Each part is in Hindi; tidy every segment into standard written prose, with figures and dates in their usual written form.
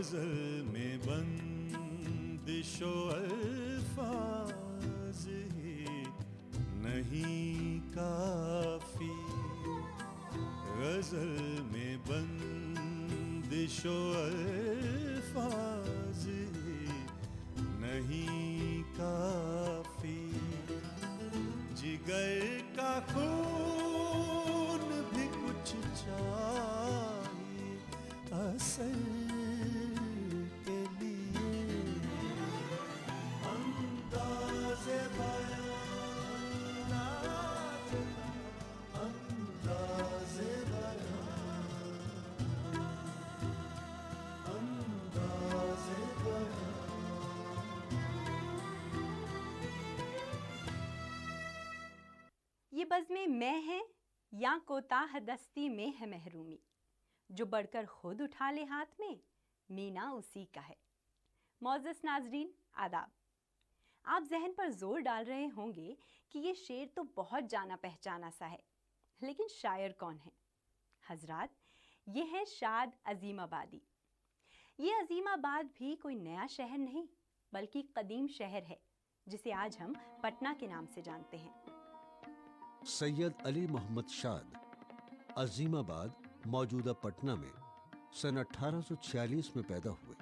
गजल में बंदिशो अल्फाज ही नहीं काफी, गजल में बंदिशो अल्फाज ही नहीं काफी, जिगर का खून भी कुछ चाहिए असल के लिए, अंदाज़े बयान अंदाज़े बयान अंदाज़े बयान। ये बज़्में मैं है या कोताह दस्ती में है महरूमी, जो बढ़कर खुद उठा ले हाथ में मीना उसी का है। मौजूद नाजरीन आदाब। आप जहन पर जोर डाल रहे होंगे कि ये शेर तो बहुत जाना पहचाना सा है, लेकिन शायर कौन है? हजरात, ये है शाद अजीमाबादी। ये अजीमाबाद भी कोई नया शहर नहीं, बल्कि कदीम शहर है, जिसे आज हम पटना के नाम से जानते हैं। सैयद अली मोहम्मद शाद अजीमाबाद मौजूदा पटना में सन 1846 में पैदा हुए।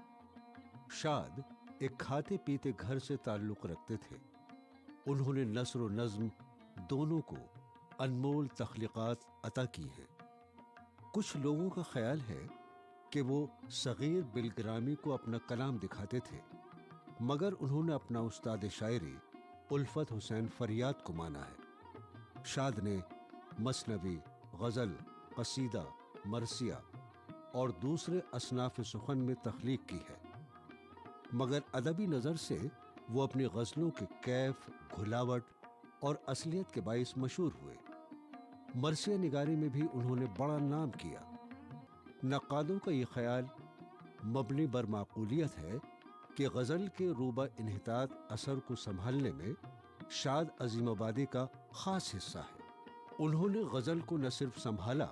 शाद एक खाते पीते घर से ताल्लुक रखते थे। उन्होंने नस्र और नज्म दोनों को अनमोल तख्लीकात अता की हैं। कुछ लोगों का ख्याल है कि वो सगीर बिलग्रामी को अपना कलाम दिखाते थे, मगर उन्होंने अपना उस्ताद शायरी उल्फत हुसैन फरियाद को माना है। शाद ने मसनवी, गज़ल, कसीदा, मरसिया और दूसरे असनाफ सुखन में तख्लीक की है, मगर अदबी नज़र से वो अपनी गज़लों के कैफ, घुलावट और असलियत के बाइस मशहूर हुए। मरसिया निगारी में भी उन्होंने बड़ा नाम किया। नक़ादों का ये ख्याल मबनी बर माकूलियत है कि गज़ल के रूबा इन्हितात असर को संभालने में शाद अजीमाबादी का खास हिस्सा है। उन्होंने गज़ल को न सिर्फ संभाला,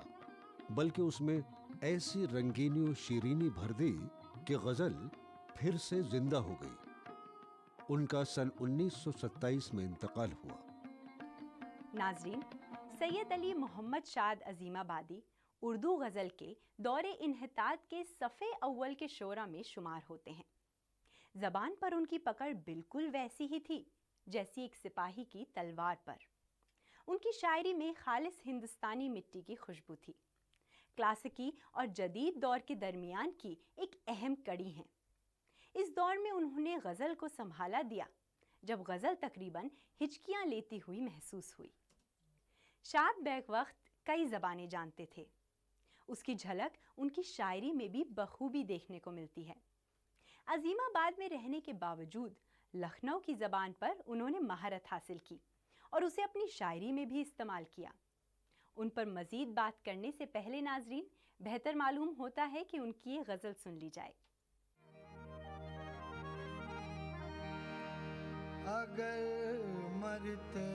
बल्कि उसमें ऐसी रंगीनी और शीरीनी भर दी कि गज़ल फिर से जिंदा हो गई। उनका सन 1927 में इंतकाल हुआ। नाजरीन, सैयद अली मोहम्मद शाद अजीमाबादी उर्दू गज़ल के दौरे इन्हितात के सफ़े अव्वल के शोरा में शुमार होते हैं। ज़बान पर उनकी पकड़ बिल्कुल वैसी ही थी जैसी एक सिपाही की तलवार पर। उनकी शायरी में खालिस हिंदुस्तानी मिट्टी की खुशबू थी। क्लासिकी और जदीद दौर के दरमियान की एक अहम कड़ी हैं। इस दौर में उन्होंने गज़ल को संभाला दिया जब गज़ल तकरीबन हिचकियाँ लेती हुई महसूस हुई। शाद बैक वक्त कई ज़बानें जानते थे। उसकी झलक उनकी शायरी में भी बखूबी देखने को मिलती है। अजीमाबाद में रहने के बावजूद लखनऊ की ज़बान पर उन्होंने महारत हासिल की और उसे अपनी शायरी में भी इस्तेमाल किया। उन पर मज़ीद बात करने से पहले नाजरीन, बेहतर मालूम होता है कि उनकी ये गज़ल सुन ली जाए। अगर मरते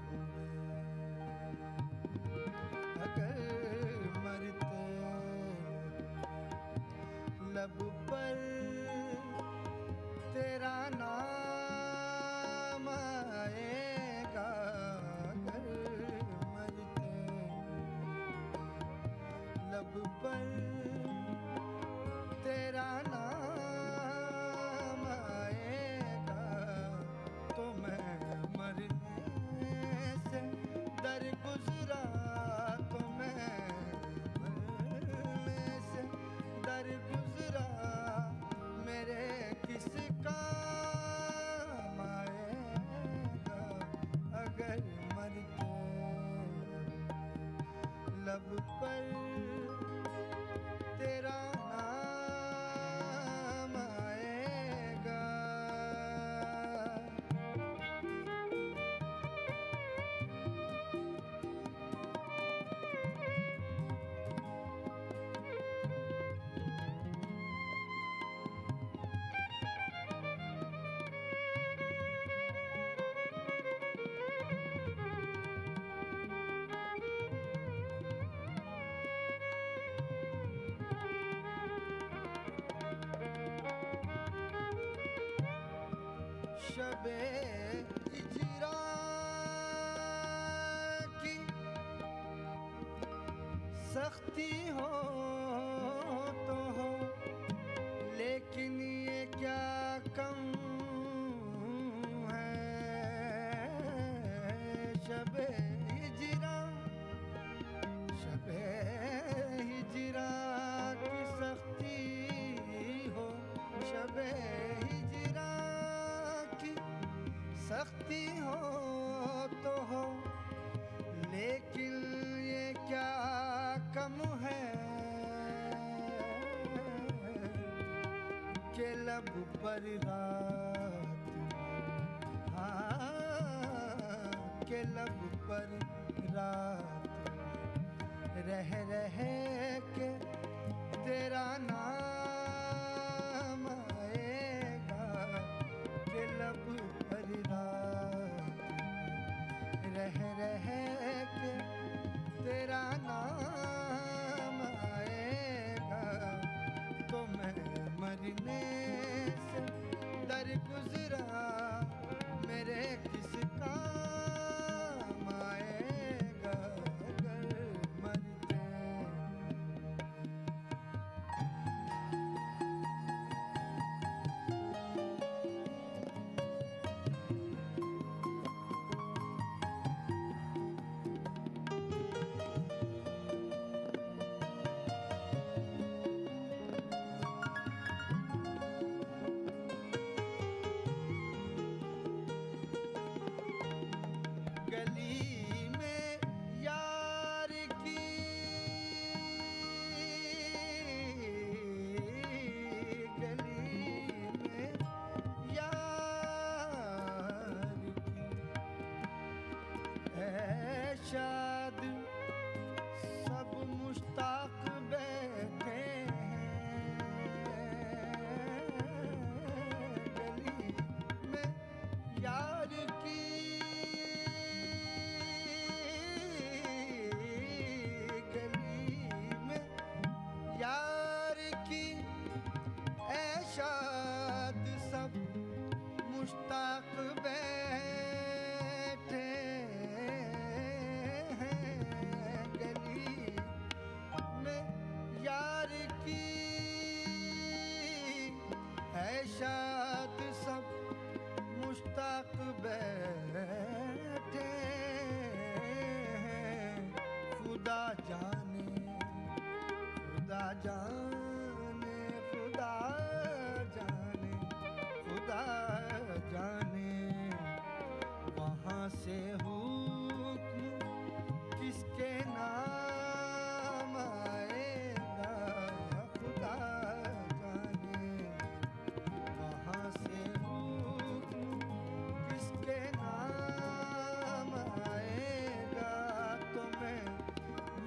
हुए, अगर मरते लब पर तेरा नाम आएगा, अगर मरते लब पर तेरा नाम आएगा, तो मैं मरने से दर गुजरा, तो मैं मरने से दर गुजरा, मेरे किस काम आएगा, अगर मरते लब पर तेरा नाम आएगा। शबे हिजरा की सख्ती हो तो हो, लेकिन ये क्या कम है। शबे हिजरा, शबे हिजरा की सख्ती हो, शबे हिजरा की सख्ती हो तो हो, लेकिन ये क्या कम है के लब पर रात, हाँ के लब पर रात रह रह के तेरा नाम आएगा, के लब पर रात रह रह के तेरा नाम आएगा। तो मैं मरने से दर गुजरा मेरे किस काम आएगा अगर मरते। गली में यार की, गली में यार की ऐ शाद सब मुश्ताक बैठे हैं। गली में यार की, गली में यार की ऐ शाद सब मुश्ताक बैठे हैं। गली में यार की ऐ शाद सब मुश्ताक बैठे हैं। खुदा जाने, खुदा जाने, खुदा जाने, खुदा जाने वहाँ से हुक्म किसके नाम आएगा। खुदा जाने वहाँ से हुक्म किसके नाम आएगा। तो मैं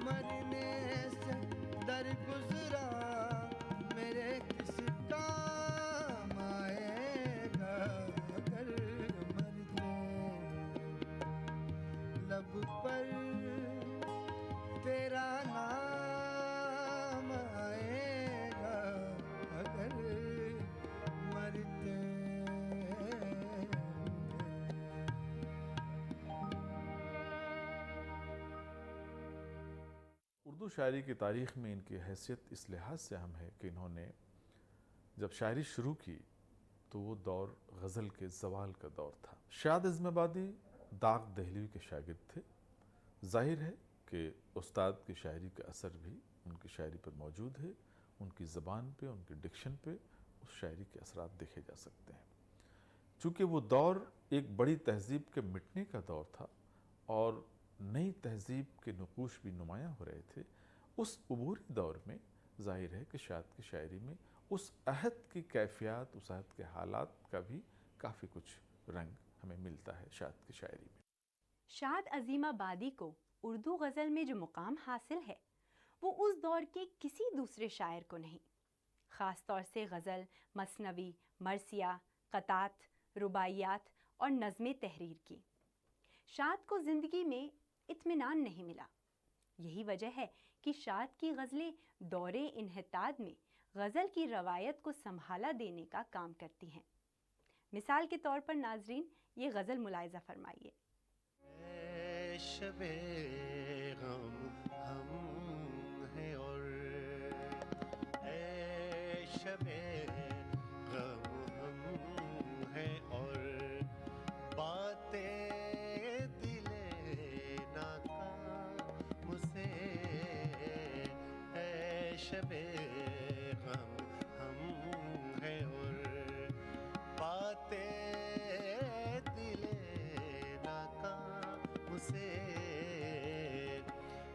मरने से दर गुजरा मेरे किस काम आएगा अगर मरते। लब पर तेरा नाम आएगा अगर मरते। उर्दू शायरी की तारीख़ में इनकी हैसियत इस लिहाज से अहम है कि इन्होंने जब शायरी शुरू की तो वो दौर गज़ल के ज़वाल का दौर था। शाद इज़्माबादी दाग दहलवी के शागिर्द थे। जाहिर है कि उस्ताद की शायरी का असर भी उनकी शायरी पर मौजूद है। उनकी ज़बान पे, उनके डिक्शन पे उस शायरी के असरात देखे जा सकते हैं। चूँकि वो दौर एक बड़ी तहज़ीब के मिटने का दौर था और नई तहज़ीब के नक़ूश भी नुमायाँ हो रहे थे, उस अबूरी दौर में ज़ाहिर है कि शाद की शायरी में उस अहद की कैफ़ियत, उस अहद के हालात का भी काफ़ी कुछ रंग हमें मिलता है शाद की शायरी में। शाद अज़ीमाबादी को उर्दू गज़ल में जो मुकाम हासिल है वो उस दौर के किसी दूसरे शायर को नहीं। ख़ास तौर से गज़ल, मसनवी, मरसिया, क़तात, रुबाइयात और नज़्में तहरीर की। शाद को ज़िंदगी में इत्मीनान नहीं मिला। यही वजह है कि शाद की गज़लें दौरे इन्हिताद में गज़ल की रवायत को संभाला देने का काम करती हैं। मिसाल के तौर पर नाजरीन, ये गज़ल मुलाहिज़ा फरमाइए। ऐ शबे गम हम हैं और ऐ शबे गम हम हैं और बातें दिले नाकाम से ऐ शबे गम हम हैं और बातें दिले नाकाम से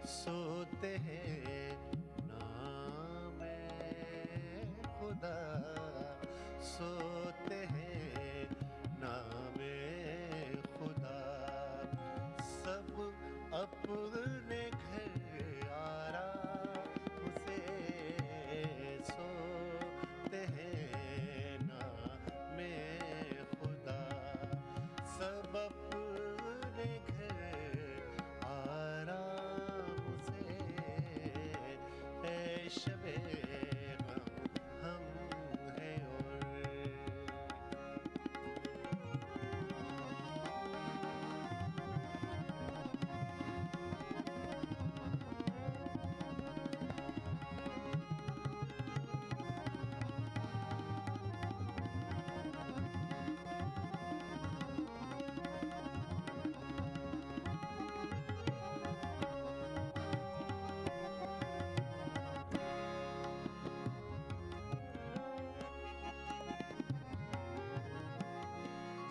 सोते हैं नामे खुदा सोते हैं नामे खुदा सब अपने घर आराम से सोते हैं नामे खुदा सब अपने घर आराम से ऐ शबे गम हम हैं और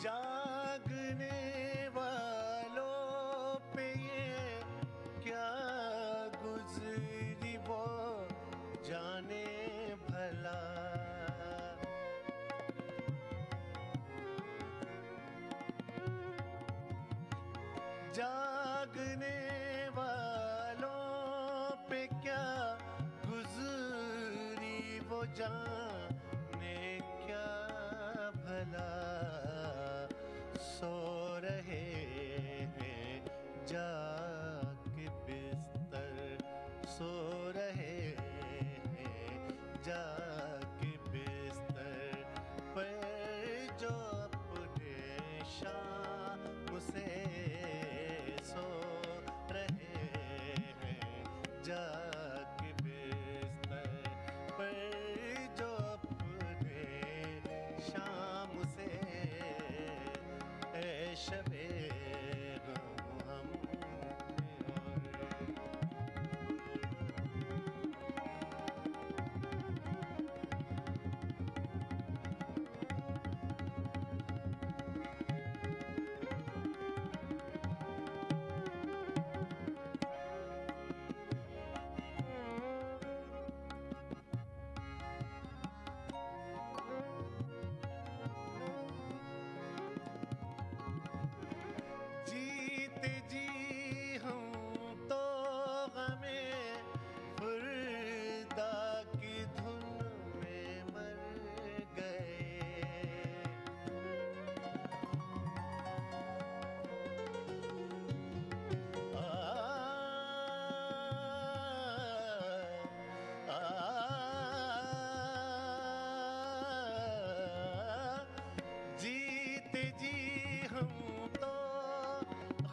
जागने वालों पे ये क्या गुजरी वो जाने भला जागने वालों पे क्या गुजरी वो जाने क्या भला सो रहे हैं जाके बिस्तर सो रहे हैं जाके बिस्तर पर जो अपने शाम से सो रहे हैं जाके बिस्तर पर जो अपने शाम से ऐ शबे गम हम जीते जी हम तो हमें फुर्दा की धुन में मर गए जीते जी हम तो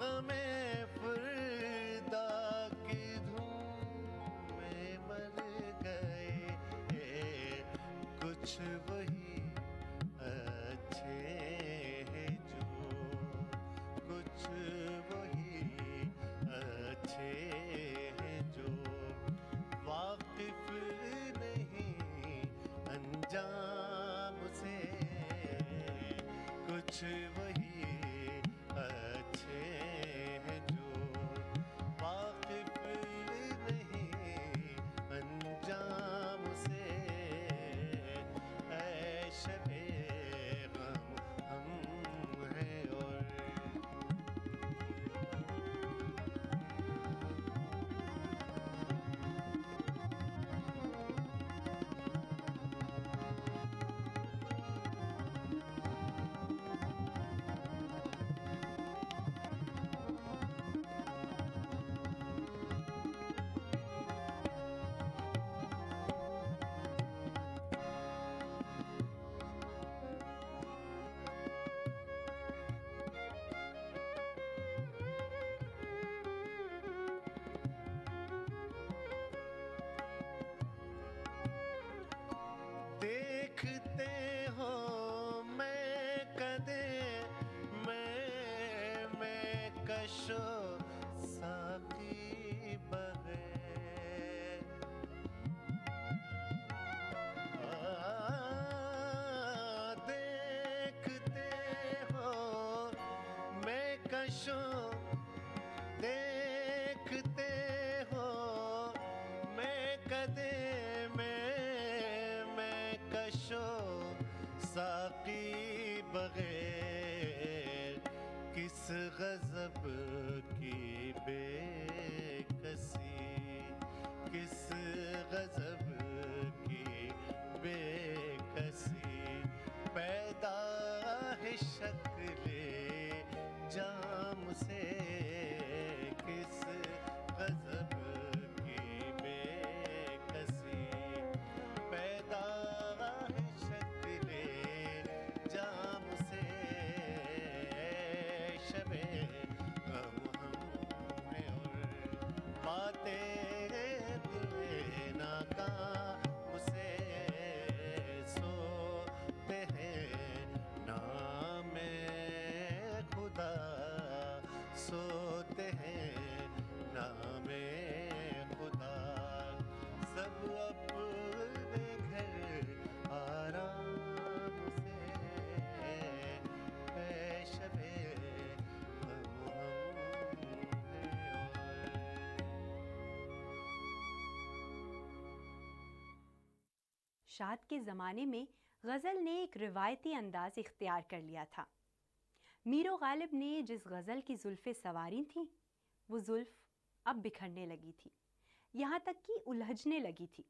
हमें फुर्दा की धूम में मर गए कुछ वही अच्छे हैं जो कुछ वही अच्छे हैं जो वाकिफ नहीं अंजाम से कुछ वही अच्छे हैं जो वाकिफ नहीं अंजाम से ऐ शबे गम हम हैं और देखते हो मैं कदे मैं कशो साकी बगैर देखते हो मैं कशो देखते हो मैं कदे मैं कशो साकी बगैर किस गजब की बेकसी किस गजब की बेकसी पैदा है शक्ले जाम से किस गजब की बेकसी पैदा है शक्ले जाम से शबे गम हम हैं और बातें दिले नाकाम से सोते हैं नामे खुदा सोते हैं नामे खुदा सब अपने घर आराम से पेशवे हम हैं शाद के ज़माने में गज़ल ने एक रिवायती अंदाज इख्तियार कर लिया था। मीरो गालिब ने जिस गज़ल की ज़ुल्फ़ें सवारी थीं, वो ज़ुल्फ़ अब बिखरने लगी थी, यहाँ तक कि उलझने लगी थी।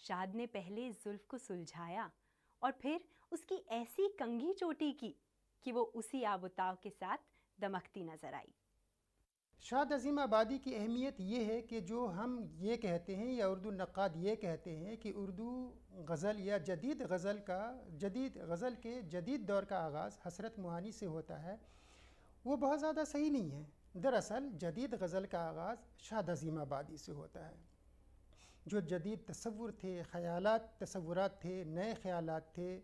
शाद ने पहले इस ज़ुल्फ़ को सुलझाया और फिर उसकी ऐसी कंघी चोटी की कि वो उसी आबुताव के साथ दमकती नज़र आई। शाद अज़ीम आबादी की अहमियत ये है कि जो हम ये कहते हैं या उर्दू नक़ाद ये कहते हैं कि उर्दू गज़ल या जदीद गज़ल के जदीद दौर का आगाज़ हसरत मुहानी से होता है, वो बहुत ज़्यादा सही नहीं है। दरअसल जदीद गज़ल का आगाज़ शाद अज़ीम आबादी से होता है। जो जदीद तसव्वुर थे, ख़यालात तसव्वुरात थे, नए ख़यालात थे,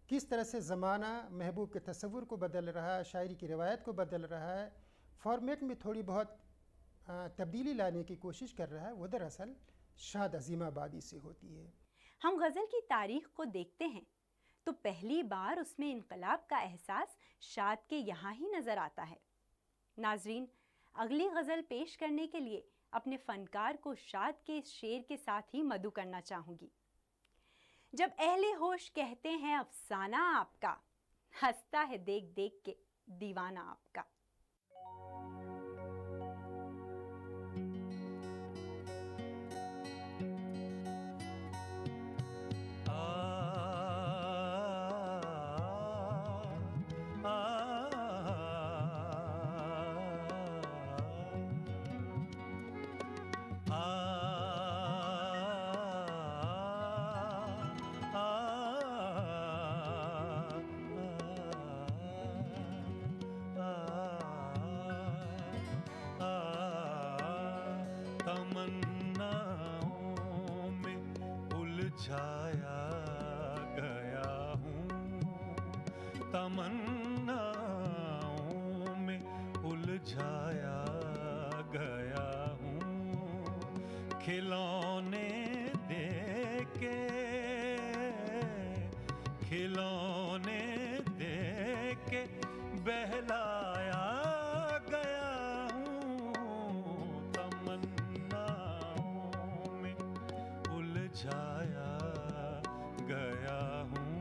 किस तरह से ज़माना महबूब के तसव्वुर को बदल रहा है, शायरी की रिवायत को बदल रहा है, फॉर्मेट में थोड़ी बहुत तब्दीली लाने की कोशिश कर रहा है, वो दरअसल शाद अज़ीम आबादी से होती है। हम गज़ल की तारीख़ को देखते हैं तो पहली बार उसमें इनकलाब का एहसास शाद के यहाँ ही नज़र आता है। नाज़रीन, अगली गज़ल पेश करने के लिए अपने फ़नकार को शाद के इस शेर के साथ ही मदु करना चाहूँगी। जब अहले होश कहते हैं अफसाना आपका, हंसता है देख देख के दीवाना आपका। तमन्नाओं में उलझाया गया हूँ, तमन्नाओं में उलझाया गया हूँ, खिलौने देके खिलौने देके बहलाया गया हूँ, तमन्नाओं में उलझाया गया हूँ।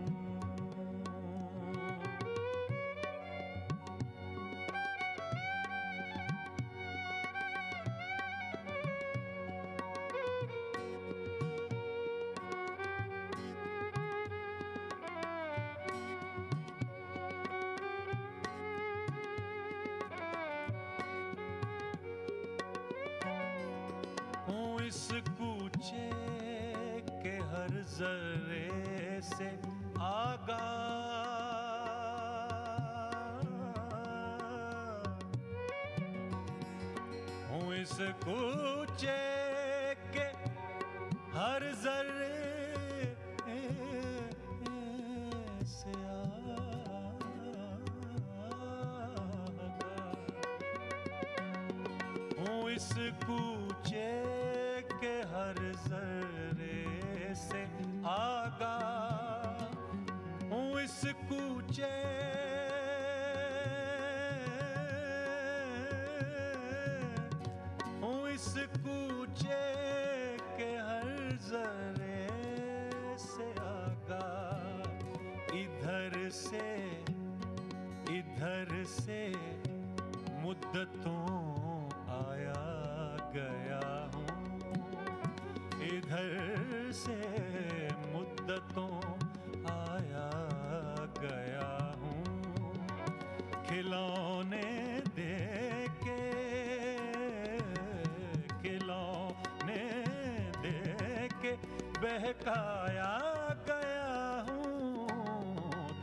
इस कूचे के हर जर्रे से आगा, हूँ इस कूचे के हर जर्रे इस कूचे के हर जर्रे से आगाह हूँ, इस कूचे हूँ, इस कूचे के हर जर्रे से आगाह। इधर से मुद्दतों आया गया हूँ, इधर से मुद्दतों आया गया हूँ। खिलौने दे के बहकाया गया हूँ,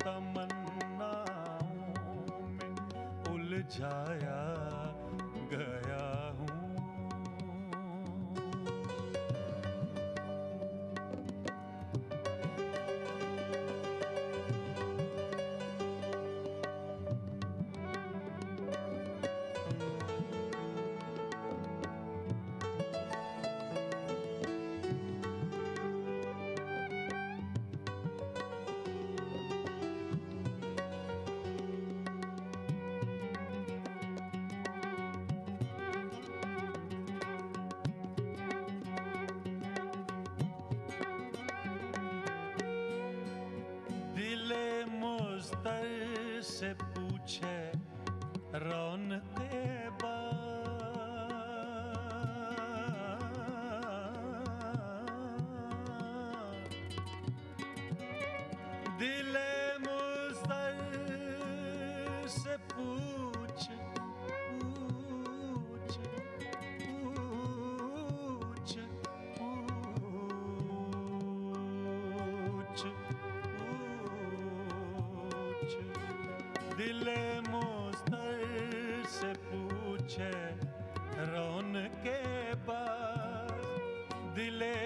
तमन्नाओं में उलझाया गया हूँ। दिले मुस्तर से पूछे रौनके दिले मुस्तर से पूछ दिले मुस्तर से पूछे रौनके बाज, दिले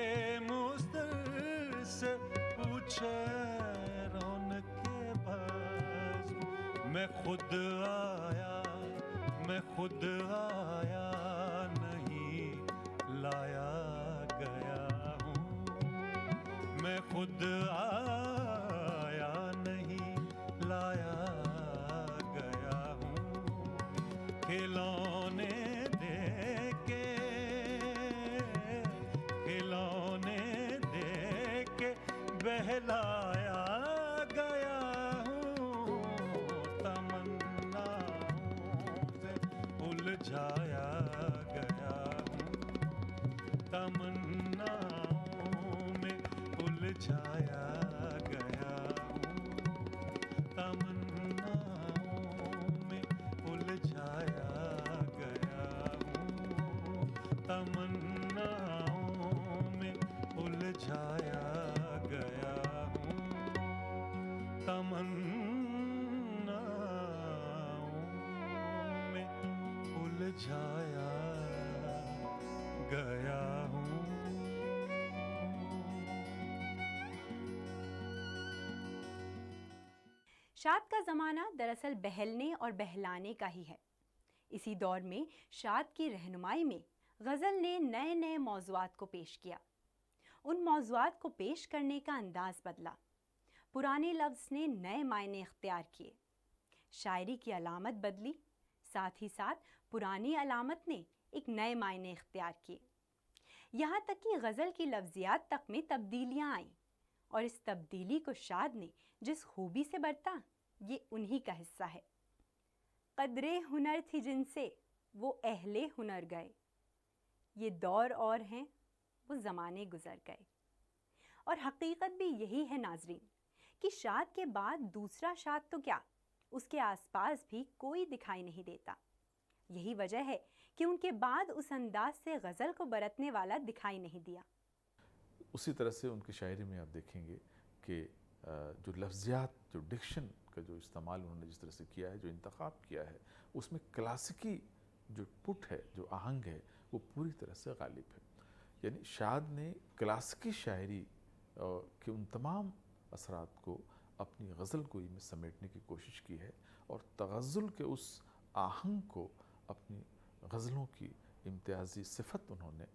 मुस्तर से पूछे रौनके बाज। मैं खुद आया नहीं लाया गया हूँ, मैं खुद आया नहीं लाया गया हूँ। खिलौने दे के बहलाया गया हूँ, तमन्नाओं से उलझाया गया हूँ, तमन्नाओं में उलझाया गया हूँ, तमन्नाओं में उलझाया गया हूँ, तमन्नाओं में उलझाया गया हूँ, तमन्नाओं में उलझाया गया हूँ। शाद का ज़माना दरअसल बहलने और बहलाने का ही है। इसी दौर में शाद की रहनुमाई में गज़ल ने नए नए मौज़ूआत को पेश किया। उन मौज़ूआत को पेश करने का अंदाज़ बदला। पुराने लफ्ज़ ने नए मायने इख्तियार किए। शायरी की अलामत बदली, साथ ही साथ पुरानी अलामत ने एक नए मायने इख्तियार किए। यहाँ तक कि गज़ल की लफ्ज़ियात तक में तब्दीलियाँ आईं, और इस तब्दीली को शाद ने जिस खूबी से बरता, ये उन्हीं का हिस्सा है। कदरे हुनर थी जिनसे वो अहले हुनर गए, ये दौर और हैं वो ज़माने गुज़र गए। और हकीकत भी यही है नाज़रीन कि शाद के बाद दूसरा शाद तो क्या, उसके आसपास भी कोई दिखाई नहीं देता। यही वजह है कि उनके बाद उस अंदाज से गज़ल को बरतने वाला दिखाई नहीं दिया। उसी तरह से उनकी शायरी में आप देखेंगे कि जो लफ्ज़ियात, जो डिक्शन का जो इस्तेमाल उन्होंने जिस तरह से किया है, जो इंतखाब किया है, उसमें क्लासिकी जो पुट है, जो आहंग है, वो पूरी तरह से गालिब है। यानी शाद ने क्लासिकी शायरी के उन तमाम असरात को अपनी गज़ल गोई में समेटने की कोशिश की है और तग़ज़्ज़ुल के उस आहंग को अपनी गज़लों की इम्तियाजी सिफत उन्होंने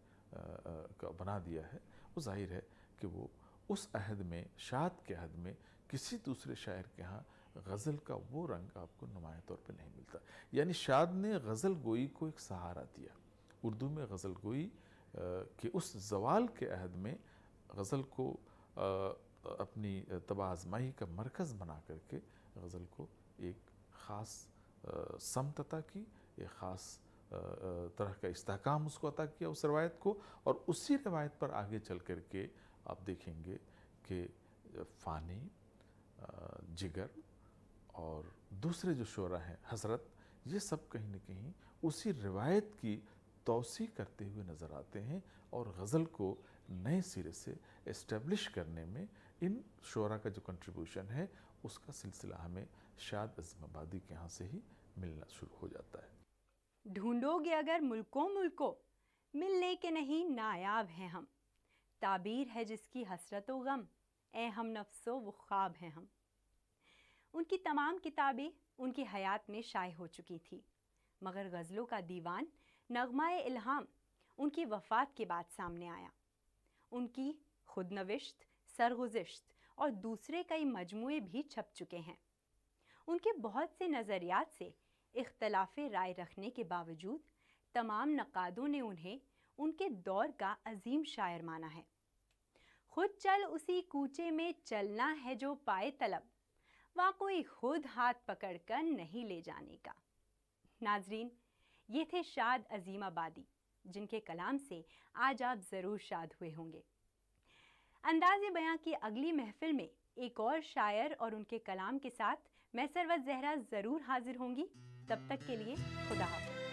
का बना दिया है, वो जाहिर है कि वो उस अहद में, शाद के अहद में किसी दूसरे शायर के यहाँ गज़ल का वो रंग आपको नुमाया तौर पे नहीं मिलता। यानी शाद ने गज़ल गोई को एक सहारा दिया। उर्दू में गज़ल गोई के उस ज़वाल के अहद में गज़ल को अपनी तबा आज़माई का मरकज़ बना करके गज़ल को एक ख़ास समत अता की, एक ख़ास तरह का इस्तेहकाम उसको अता किया उस रवायत को, और उसी रवायत पर आगे चल कर के आप देखेंगे कि फ़ानी, जिगर और दूसरे जो शोरा हैं, हज़रत, ये सब कहीं न कहीं उसी रिवायत की तौसी करते हुए नज़र आते हैं, और गज़ल को नए सिरे से इस्टेब्लिश करने में इन शोरा का जो कंट्रीब्यूशन है उसका सिलसिला हमें शाद अज़ीमाबादी के यहाँ से ही मिलना शुरू हो जाता है। ढूंढोगे अगर मुल्कों मुल्कों, मिलने के नहीं नायाब हैं हम। ताबीर है जिसकी हसरत व गम, ए हम नफ्सो वो ख्वाब हैं हम। उनकी तमाम किताबें उनकी हयात में शाये हो चुकी थी, मगर गज़लों का दीवान नगमाए इल्हाम उनकी वफ़ात के बाद सामने आया। उनकी खुदनविश्त, सरगुज़िश्त और दूसरे कई मजमूए भी छप चुके हैं। उनके बहुत से नज़रियात से इख्तलाफ़ राय रखने के बावजूद तमाम नक़ादों ने उन्हें उनके दौर का अजीम शायर माना है। खुद चल उसी कूचे में चलना है जो पाए तलब, वहाँ कोई खुद हाथ पकड़ कर नहीं ले जाने का। नाजरीन, ये थे शाद अज़ीमाबादी, जिनके कलाम से आज आप ज़रूर शाद हुए होंगे। अंदाज़े बयां की अगली महफिल में एक और शायर और उनके कलाम के साथ मैं सरवत ज़हरा ज़रूर हाजिर होंगी। तब तक के लिए खुदा हाफ़िज़।